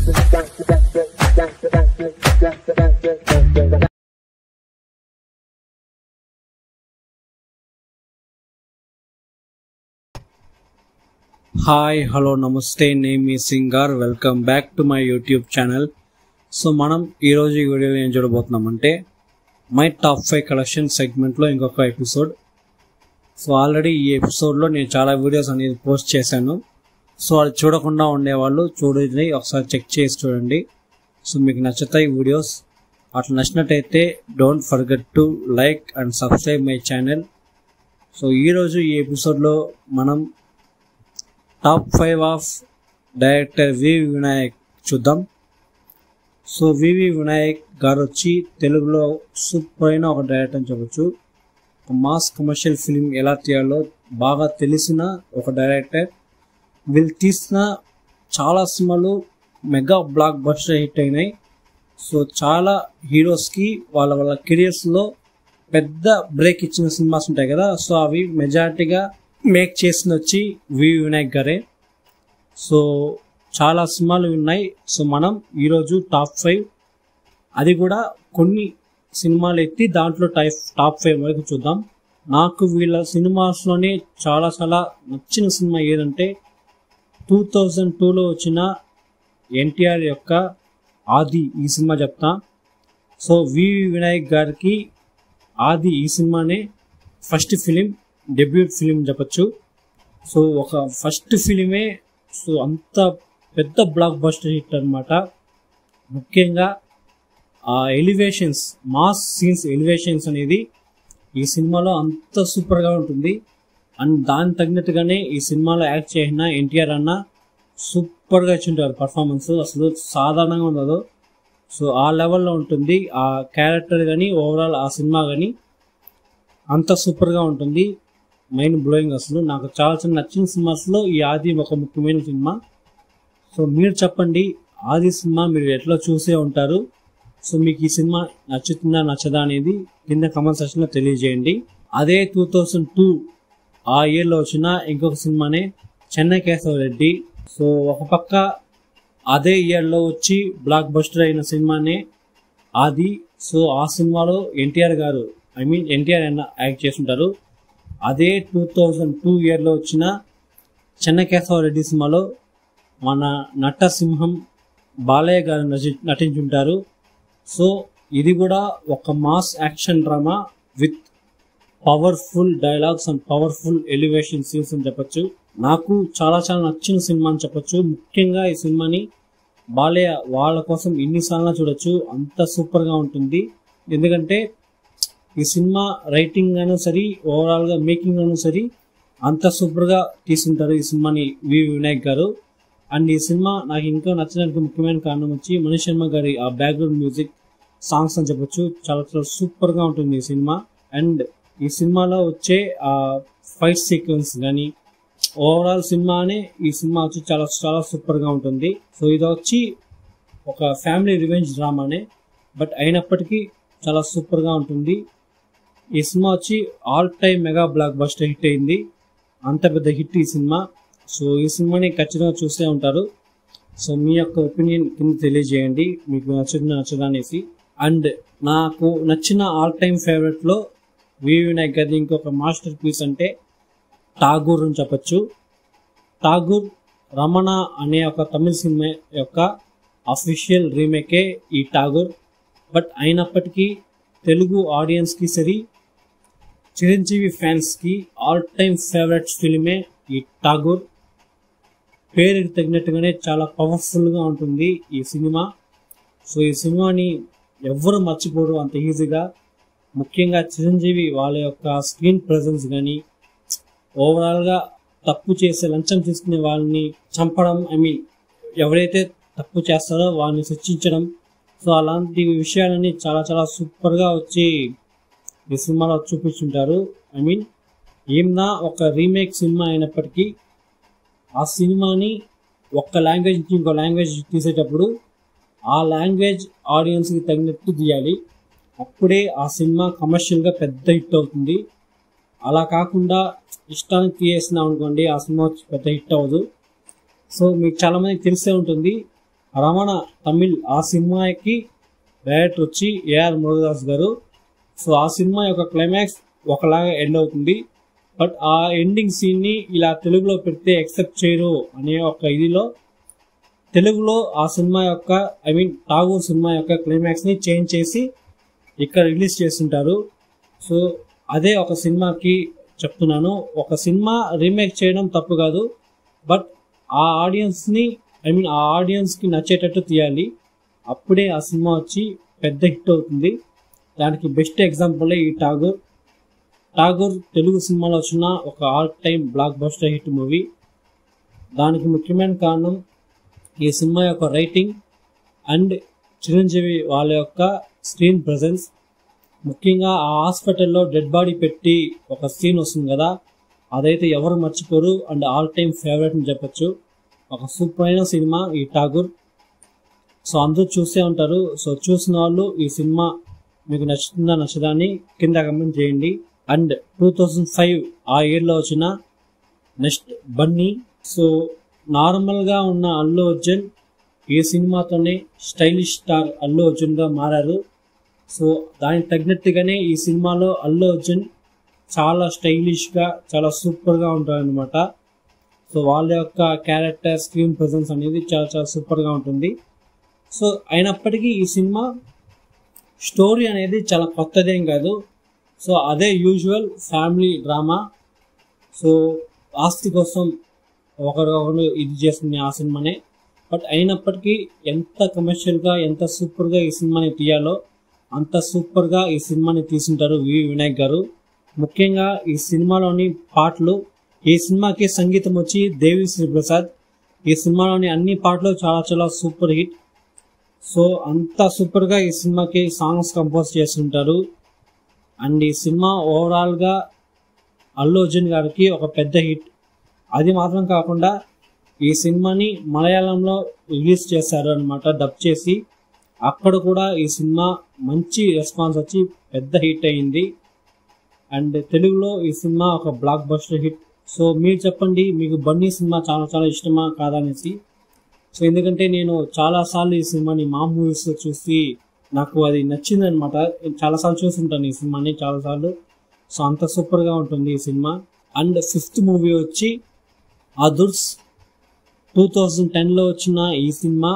Hi hello నమస్తే, name ఈ singer. Welcome back to my YouTube channel. So మనం ఈరోజు ఈ వీడియోలో ఏం చూడబోతున్నామంటే మై టాప్ 5 కలెక్షన్ సెగ్మెంట్లో ఇంకొక ఎపిసోడ్. సో ఆల్రెడీ ఈ ఎపిసోడ్లో నేను చాలా వీడియోస్ అనేది పోస్ట్ చేశాను. సో అది చూడకుండా ఉండేవాళ్ళు చూడండి, ఒకసారి చెక్ చేసి చూడండి. సో మీకు నచ్చుతాయి వీడియోస్. అట్లా నచ్చినట్టయితే don't forget to like and subscribe my channel. So ఈరోజు ఈ ఎపిసోడ్లో మనం టాప్ 5 ఆఫ్ డైరెక్టర్ వివి వినాయక్ చూద్దాం. సో వివి వినాయక్ గారు వచ్చి తెలుగులో సూపర్ అయిన ఒక డైరెక్టర్ అని చెప్పచ్చు. మాస్ కమర్షియల్ ఫిలిం ఎలా తీయాలో బాగా తెలిసిన ఒక డైరెక్టర్. వీళ్ళు తీసిన చాలా సినిమాలు మెగా బ్లాక్ బస్టర్ హిట్ అయినాయి. సో చాలా హీరోస్కి వాళ్ళ కెరియర్స్లో పెద్ద బ్రేక్ ఇచ్చిన సినిమాస్ ఉంటాయి కదా, సో అవి మెజారిటీగా మేక్ చేసిన వచ్చి వివి వినాయక్ గారే. సో చాలా సినిమాలు ఉన్నాయి. సో మనం ఈరోజు టాప్ 5, అది కూడా కొన్ని సినిమాలు ఎత్తి దాంట్లో టాప్ 5 వరకు చూద్దాం. నాకు వీళ్ళ సినిమాస్లోనే చాలా నచ్చిన సినిమా ఏదంటే 2002లో వచ్చిన ఎన్టీఆర్ యొక్క ఆది, ఈ సినిమా చెప్తా. సో వివి వినాయక్ గారికి ఆది ఈ సినిమానే ఫస్ట్ ఫిలిం, డెబ్యూట్ ఫిలిం చెప్పచ్చు. సో ఒక ఫస్ట్ ఫిలిమే, సో అంత పెద్ద బ్లాక్ బస్టర్ హిట్ అనమాట. ముఖ్యంగా ఆ ఎలివేషన్స్, మాస్ సీన్స్ ఎలివేషన్స్ అనేది ఈ సినిమాలో అంత సూపర్గా ఉంటుంది. అండ్ దానికి తగినట్టుగానే ఈ సినిమాలో యాక్ట్ చేసిన ఎన్టీఆర్ అన్న సూపర్గా ఇచ్చింటారు పర్ఫార్మెన్స్, అసలు సాధారణంగా ఉండదు. సో ఆ లెవెల్లో ఉంటుంది ఆ క్యారెక్టర్ కానీ ఓవరాల్ ఆ సినిమా కానీ అంత సూపర్గా ఉంటుంది. Mind blowing. అసలు నాకు చాలా నచ్చిన సినిమాస్లో ఈ ఆది ఒక ముఖ్యమైన సినిమా. సో మీరు చెప్పండి, ఆది సినిమా మీరు ఎట్లా చూసే ఉంటారు. సో మీకు ఈ సినిమా నచ్చుతుందా నచ్చదా అనేది కింద కామెంట్ సెక్షన్లో తెలియజేయండి. అదే 2002 ఆ ఇయర్లో వచ్చిన ఇంకొక సినిమానే చెన్నై కేశవ రెడ్డి. సో ఒక పక్క అదే ఇయర్లో వచ్చి బ్లాక్ బస్టర్ అయిన సినిమానే ఆది. సో ఆ సినిమాలో ఎన్టీఆర్ గారు, ఎన్టీఆర్ అన్న యాక్ట్ చేస్తుంటారు. అదే 2002 ఇయర్లో వచ్చిన చెన్నై కేశవ రెడ్డి సినిమాలో మన నటసింహం బాలయ్య గారు నటించుంటారు. సో ఇది కూడా ఒక mass action drama with powerful dialogues and powerful elevation scenes అని చెప్పచ్చు. నాకు చాలా నచ్చిన సినిమా అని చెప్పచ్చు. ముఖ్యంగా ఈ సినిమాని బాలయ్య వాళ్ళ కోసం ఎన్నిసార్లు చూడొచ్చు, అంత సూపర్గా ఉంటుంది. ఎందుకంటే ఈ సినిమా రైటింగ్ అయినా సరే, ఓవరాల్గా మేకింగ్ అయినా సరే అంత సూపర్గా తీసుకుంటారు ఈ సినిమాని వివి వినాయక్ గారు. అండ్ ఈ సినిమా నాకు ఇంకా నచ్చడానికి ముఖ్యమైన కారణం వచ్చి మనీష్ శర్మ గారి ఆ బ్యాక్గ్రౌండ్ మ్యూజిక్ సాంగ్స్ అని చెప్పొచ్చు. చాలా సూపర్గా ఉంటుంది ఈ సినిమా. అండ్ ఈ సినిమాలో వచ్చే ఆ ఫైట్ సీక్వెన్స్ కానీ ఓవరాల్ సినిమానే ఈ సినిమా వచ్చి చాలా సూపర్గా ఉంటుంది. సో ఇది వచ్చి ఒక ఫ్యామిలీ రివెంజ్ డ్రామానే, బట్ అయినప్పటికీ చాలా సూపర్గా ఉంటుంది. ఈ సినిమా వచ్చి all time mega block buster hit అయింది. అంత పెద్ద హిట్ ఈ సినిమా. సో ఈ సినిమాని ఖచ్చితంగా చూసే ఉంటారు. సో మీ యొక్క ఒపీనియన్ కింద తెలియజేయండి, మీకు నచ్చదా అనేసి. అండ్ నాకు నచ్చిన ఆల్ టైమ్ ఫేవరెట్లో వివి వినాయక్ గారి ఇంకొక మాస్టర్ పీస్ అంటే ఠాగూర్ అని చెప్పచ్చు. ఠాగూర్ రమణ అనే ఒక తమిళ సినిమా యొక్క అఫీషియల్ రీమేకే ఈ ఠాగూర్. బట్ అయినప్పటికీ తెలుగు ఆడియన్స్కి సరి, చిరంజీవి ఫ్యాన్స్కి ఆల్ టైమ్ ఫేవరెట్ ఫిలిమే ఈ ఠాగూర్. పేరుకి తగినట్టుగానే చాలా పవర్ఫుల్గా ఉంటుంది ఈ సినిమా. సో ఈ సినిమాని ఎవ్వరూ మర్చిపోరు అంత ఈజీగా. ముఖ్యంగా చిరంజీవి వాళ్ళ యొక్క స్క్రీన్ ప్రెజెన్స్ కానీ, ఓవరాల్గా తప్పు చేసే లంచం తీసుకునే వాళ్ళని చంపడం, ఎవరైతే తప్పు చేస్తారో వాళ్ళని శిక్షించడం, సో అలాంటి విషయాలని చాలా సూపర్గా వచ్చి ఈ సినిమాలో చూపించుంటారు. ఏమన్నా ఒక రీమేక్ సినిమా అయినప్పటికీ ఆ సినిమాని ఒక్క లాంగ్వేజ్ నుంచి ఇంకో లాంగ్వేజ్ తీసేటప్పుడు ఆ లాంగ్వేజ్ ఆడియన్స్కి తగినట్టు తీయాలి. అప్పుడే ఆ సినిమా కమర్షియల్గా పెద్ద హిట్ అవుతుంది. అలా కాకుండా ఇష్టానికి తీసేసినాం అనుకోండి, ఆ సినిమా పెద్ద హిట్ అవ్వదు. సో మీకు చాలామందికి తెలిసే ఉంటుంది, రమణ తమిళ్ ఆ సినిమాకి డైరెక్టర్ వచ్చి ఏఆర్ మురుగదాస్ గారు. సో ఆ సినిమా యొక్క క్లైమాక్స్ ఒకలాగా ఎండ్ అవుతుంది. బట్ ఆ ఎండింగ్ సీన్ని ఇలా తెలుగులో పెడితే యాక్సెప్ట్ చేయరు అనే ఒక ఇదిలో తెలుగులో ఆ సినిమా యొక్క ఠాగూర్ సినిమా యొక్క క్లైమాక్స్ని చేంజ్ చేసి ఇక్కడ రిలీజ్ చేస్తుంటారు. సో అదే ఒక సినిమాకి చెప్తున్నాను, ఒక సినిమా రీమేక్ చేయడం తప్పు కాదు, బట్ ఆ ఆడియన్స్కి నచ్చేటట్టు తీయాలి. అప్పుడే ఆ సినిమా వచ్చి పెద్ద హిట్ అవుతుంది. దానికి బెస్ట్ ఎగ్జాంపుల్ ఈ ఠాగూర్ తెలుగు సినిమాలో వచ్చిన ఒక all time block buster hit movie. దానికి ముఖ్యమైన కారణం ఈ సినిమా యొక్క రైటింగ్ అండ్ చిరంజీవి వాళ్ళ యొక్క స్క్రీన్ ప్రెజెన్స్. ముఖ్యంగా ఆ హాస్పిటల్లో డెడ్ బాడీ పెట్టి ఒక సీన్ వస్తుంది కదా, అదైతే ఎవరు మర్చిపోరు అండ్ ఆల్ టైమ్ ఫేవరెట్ అని చెప్పచ్చు. ఒక సూపర్ అయిన సినిమా ఈ ఠాగూర్. సో అందరూ చూసే ఉంటారు. సో చూసిన వాళ్ళు ఈ సినిమా మీకు నచ్చుతుందా నచ్చదా అని కింద కమెంట్ చేయండి. అండ్ 2005 ఆ ఇయర్లో వచ్చిన నెక్స్ట్ బన్నీ. సో నార్మల్గా ఉన్న అల్లు అర్జున్ ఈ సినిమాతోనే స్టైలిష్ స్టార్ అల్లు అర్జున్గా మారారు. సో దానికి తగినట్టుగానే ఈ సినిమాలో అల్లు అర్జున్ చాలా స్టైలిష్గా చాలా సూపర్గా ఉంటారనమాట. సో వాళ్ళ యొక్క క్యారెక్టర్ స్క్రీన్ ప్రెజెన్స్ అనేది చాలా చాలా సూపర్గా ఉంటుంది. సో అయినప్పటికీ ఈ సినిమా స్టోరీ అనేది చాలా కొత్తదేం కాదు. సో అదే యూజువల్ ఫ్యామిలీ డ్రామా. సో ఆస్తి కోసం ఒకరు ఇది చేస్తుంది ఆ సినిమానే. బట్ అయినప్పటికీ ఎంత కమర్షియల్గా ఎంత సూపర్గా ఈ సినిమాని తీయాలో అంత సూపర్గా ఈ సినిమాని తీసుంటారు వినాయక్ గారు. ముఖ్యంగా ఈ సినిమాలోని పాటలు, ఈ సినిమాకి సంగీతం వచ్చి దేవిశ్రీ ప్రసాద్. ఈ సినిమాలోని అన్ని పాటలు చాలా చాలా సూపర్ హిట్. సో అంత సూపర్గా ఈ సినిమాకి సాంగ్స్ కంపోజ్ చేస్తుంటారు. అండ్ ఈ సినిమా ఓవరాల్గా అల్లు అర్జున్ గారికి ఒక పెద్ద హిట్. అది మాత్రం కాకుండా ఈ సినిమాని మలయాళంలో రిలీజ్ చేశారు అనమాట, డబ్ చేసి. అక్కడ కూడా ఈ సినిమా మంచి రెస్పాన్స్ వచ్చి పెద్ద హిట్ అయింది. అండ్ తెలుగులో ఈ సినిమా ఒక బ్లాక్ బస్టర్ హిట్. సో మీరు చెప్పండి, మీకు బన్నీ సినిమా చాలా చాలా ఇష్టమా కాదనేసి. సో ఎందుకంటే నేను చాలాసార్లు ఈ సినిమాని మా మూవీస్లో చూసి నాకు అది నచ్చింది అనమాట. చాలాసార్లు చూస్తుంటాను ఈ సినిమాని చాలాసార్లు. సో అంత సూపర్గా ఉంటుంది ఈ సినిమా. అండ్ 5th మూవీ వచ్చి అదుర్స్. 2010లో వచ్చిన ఈ సినిమా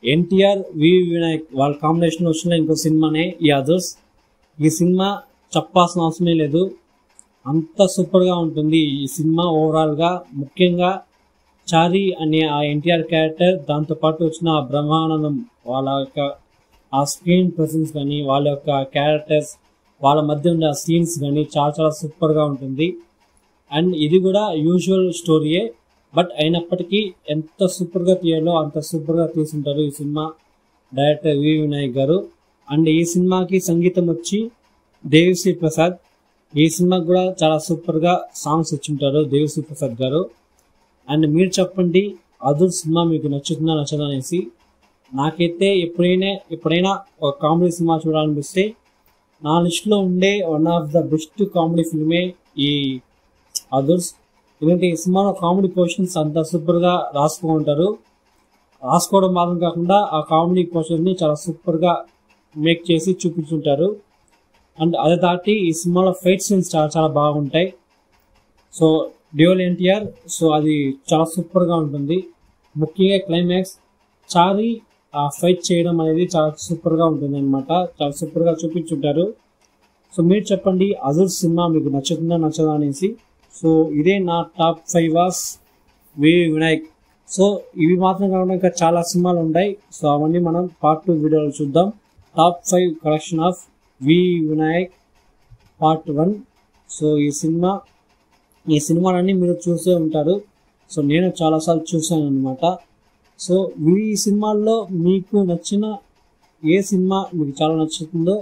ఎన్టీఆర్ వినాయక్ వాళ్ళ కాంబినేషన్లో వచ్చిన ఇంకో సినిమానే ఈ అదుర్స్. ఈ సినిమా చెప్పాల్సిన అవసరమే లేదు, అంత సూపర్గా ఉంటుంది ఈ సినిమా ఓవరాల్గా. ముఖ్యంగా చారి అనే ఆ ఎన్టీఆర్ క్యారెక్టర్, దాంతోపాటు వచ్చిన ఆ బ్రహ్మానందం వాళ్ళ యొక్క ఆ స్క్రీన్ ప్రెసెన్స్ కానీ వాళ్ళ యొక్క క్యారెక్టర్స్ వాళ్ళ మధ్య ఉండే ఆ సీన్స్ కానీ చాలా చాలా సూపర్గా ఉంటుంది. అండ్ ఇది కూడా యూజువల్ స్టోరీయే, బట్ అయినప్పటికీ ఎంత సూపర్గా తీయాలో అంత సూపర్గా తీసుంటారు ఈ సినిమా డైరెక్టర్ వినాయక్ గారు. అండ్ ఈ సినిమాకి సంగీతం వచ్చి దేవిశ్రీ ప్రసాద్. ఈ సినిమాకి కూడా చాలా సూపర్గా సాంగ్స్ ఇచ్చింటారు దేవిశ్రీ ప్రసాద్ గారు. అండ్ మీరు చెప్పండి, అదుర్ సినిమా మీకు నచ్చుతుందా నచ్చదా అనేసి. నాకైతే ఎప్పుడైనా ఒక కామెడీ సినిమా చూడాలనిపిస్తే నా లిస్ట్లో ఉండే one of the best comedy ఫిల్మే ఈ అదుర్స్. ఎందుకంటే ఈ సినిమాలో కామెడీ పోర్షన్స్ అంత సూపర్గా రాసుకోవడం మాత్రం కాకుండా ఆ కామెడీ పోర్షన్ని చాలా సూపర్గా మేక్ చేసి చూపించుంటారు. అండ్ అది దాటి ఈ సినిమాలో ఫైట్ సీన్స్ చాలా చాలా బాగుంటాయి. సో డ్యూయల్ ఎన్టీఆర్, సో అది చాలా సూపర్గా ఉంటుంది. ముఖ్యంగా క్లైమాక్స్ చారి ఆ ఫైట్ చేయడం అనేది చాలా సూపర్గా ఉంటుంది అనమాట, చాలా సూపర్గా చూపించుంటారు. సో మీరు చెప్పండి, అదుర్ సినిమా మీకు నచ్చుతుందా నచ్చదా అనేసి. సో ఇదే నా టాప్ 5 వాస్ వినాయక్. సో ఇవి మాత్రం కాకుండా ఇంకా చాలా సినిమాలు ఉన్నాయి. సో అవన్నీ మనం పార్ట్ 2 వీడియోలో చూద్దాం. Top 5 collection of Vinayak part 1. So ఈ సినిమాలన్నీ మీరు చూసే ఉంటారు. సో నేను చాలాసార్లు చూసాను అనమాట. సో ఈ సినిమాల్లో మీకు నచ్చిన ఏ సినిమా మీకు చాలా నచ్చుతుందో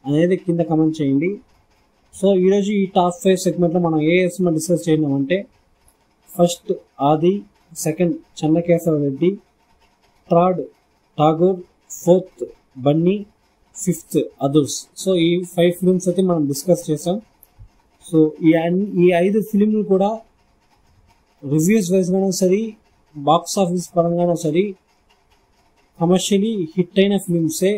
అనేది కింద కమెంట్ చేయండి. సో ఈరోజు ఈ టాప్ 5 సెగ్మెంట్లో మనం ఏ సినిమా డిస్కస్ చేద్దామంటే, first Aadi, second Chennakesava Reddy, third Tagore, fourth Bunny, 5th Adhurs. So ఈ 5 ఫిలిమ్స్ అయితే మనం డిస్కస్ చేసాం. సో ఈ 5 ఫిలింలు కూడా రివ్యూస్ వైజ్గానో సరే, బాక్స్ ఆఫీస్ పరంగానో సరే కమర్షియలీ హిట్ అయిన ఫిలిమ్సే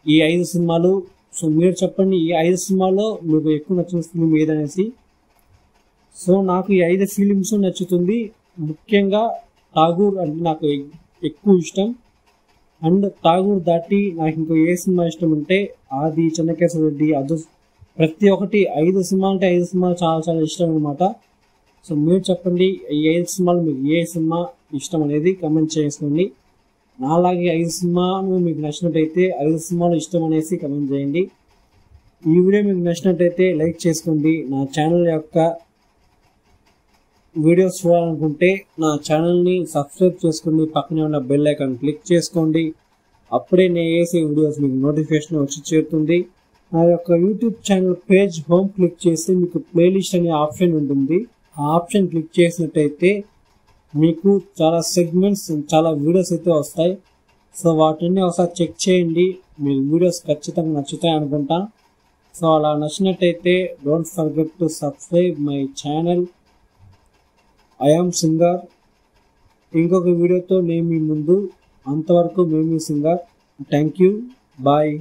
ఈ 5 సినిమాలు. సో మీరు చెప్పండి, ఈ 5 సినిమాల్లో మీకు ఎక్కువ నచ్చిన ఫిలిం ఏదనేసి. సో నాకు ఈ 5 ఫిలిమ్స్ నచ్చుతుంది. ముఖ్యంగా ఠాగూర్ అంటే నాకు ఎక్కువ ఇష్టం. అండ్ ఠాగూర్ దాటి నాకు ఇంకో ఏ సినిమా ఇష్టం అంటే ఆది, చెన్నకేశవ రెడ్డి, ప్రతి ఒక్కటి 5 సినిమాలు అంటే 5 సినిమాలు చాలా చాలా ఇష్టం అనమాట. సో మీరు చెప్పండి, ఈ 5 సినిమాలు మీకు ఏ సినిమా ఇష్టం అనేది కమెంట్ చేసుకోండి. నాలాగే 5 సినిమాలు మీకు నచ్చినట్టయితే 5 సినిమాలు ఇష్టం అనేసి కమెంట్ చేయండి. ఈ వీడియో మీకు నచ్చినట్టయితే లైక్ చేసుకోండి. నా ఛానల్ యొక్క వీడియోస్ చూడాలనుకుంటే నా ఛానల్ని సబ్స్క్రైబ్ చేసుకోండి. పక్కనే ఉన్న బెల్ ఐకాన్ క్లిక్ చేసుకోండి. అప్పుడే నేను వేసే వీడియోస్ మీకు నోటిఫికేషన్ వచ్చి చేరుతుంది. నా యొక్క YouTube channel page home click చేస్తే మీకు ప్లేలిస్ట్ అనే ఆప్షన్ ఉంటుంది. ఆ ఆప్షన్ క్లిక్ చేసినట్టయితే మీకు చాలా సెగ్మెంట్స్, చాలా వీడియోస్ అయితే వస్తాయి. సో వాటిని ఒకసారి చెక్ చేయండి. మీకు వీడియోస్ ఖచ్చితంగా నచ్చుతాయి అనుకుంటా. సో అలా నచ్చినట్టయితే don't forget to subscribe my channel. I am singer. ఇంకొక వీడియోతో నేను మీ ముందు. అంతవరకు మేము సింగర్. Thank you. బాయ్.